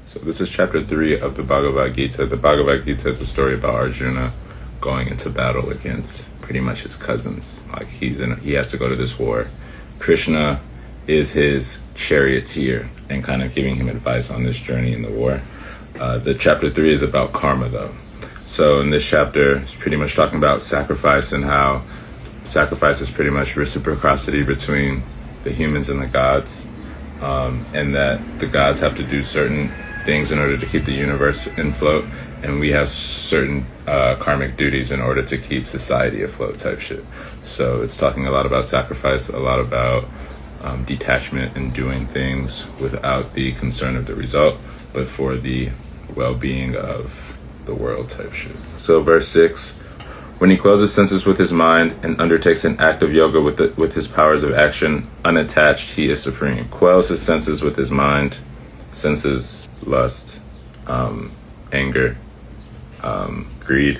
So this is chapter 3 of the Bhagavad Gita. The Bhagavad Gita is a story about Arjuna going into battle against pretty much his cousins. Like he has to go to this war. Krishna is his charioteer and kind of giving him advice on this journey in the war. The chapter 3 is about karma though. So in this chapter, it's pretty much talking about sacrifice and how sacrifice is pretty much reciprocity between the humans and the gods, and that the gods have to do certain things in order to keep the universe afloat, and we have certain karmic duties in order to keep society afloat type shit. So it's talking a lot about sacrifice, a lot about detachment and doing things without the concern of the result, but for the well-being of the world type shit. So verse 6, when he quells his senses with his mind and undertakes an act of yoga with his powers of action, unattached, he is supreme. Quells his senses with his mind, senses, lust, anger, greed.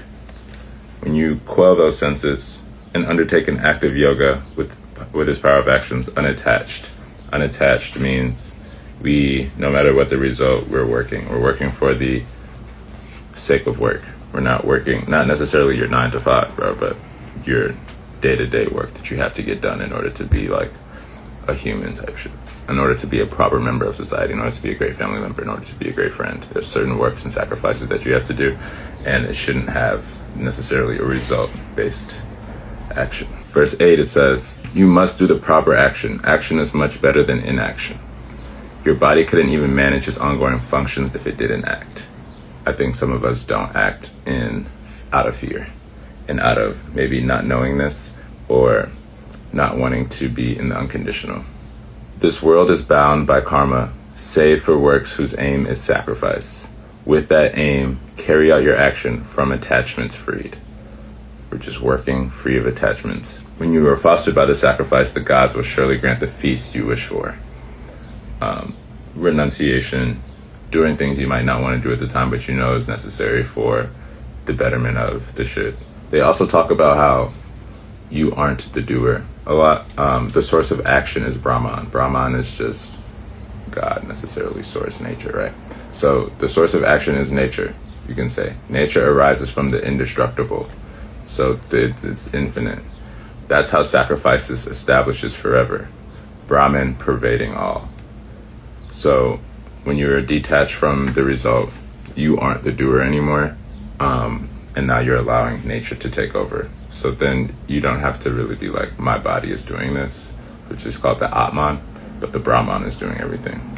When you quell those senses and undertake an act of yoga with his power of actions, unattached. Unattached means no matter what the result, we're working for the sake of work. We're not working, not necessarily your 9 to 5, bro, but your day-to-day work that you have to get done in order to be like a human type shit, in order to be a proper member of society, in order to be a great family member, in order to be a great friend. There's certain works and sacrifices that you have to do, and it shouldn't have necessarily a result-based action. Verse 8, it says, you must do the proper action. Action is much better than inaction. Your body couldn't even manage its ongoing functions if it didn't act. I think some of us don't act out of fear and out of maybe not knowing this or not wanting to be in the unconditional. This world is bound by karma, save for works whose aim is sacrifice. With that aim, carry out your action from attachments freed. We're just working free of attachments. When you are fostered by the sacrifice, the gods will surely grant the feast you wish for. Renunciation, doing things you might not want to do at the time, but you know is necessary for the betterment of the shit. They also talk about how you aren't the doer a lot. The source of action is Brahman. Brahman is just God, necessarily source, nature, right? So the source of action is nature, you can say. Nature arises from the indestructible, so it's infinite. That's how sacrifices establishes forever. Brahman pervading all. So when you're detached from the result, you aren't the doer anymore, and now you're allowing nature to take over. So then you don't have to really be like, my body is doing this, which is called the Atman, but the Brahman is doing everything.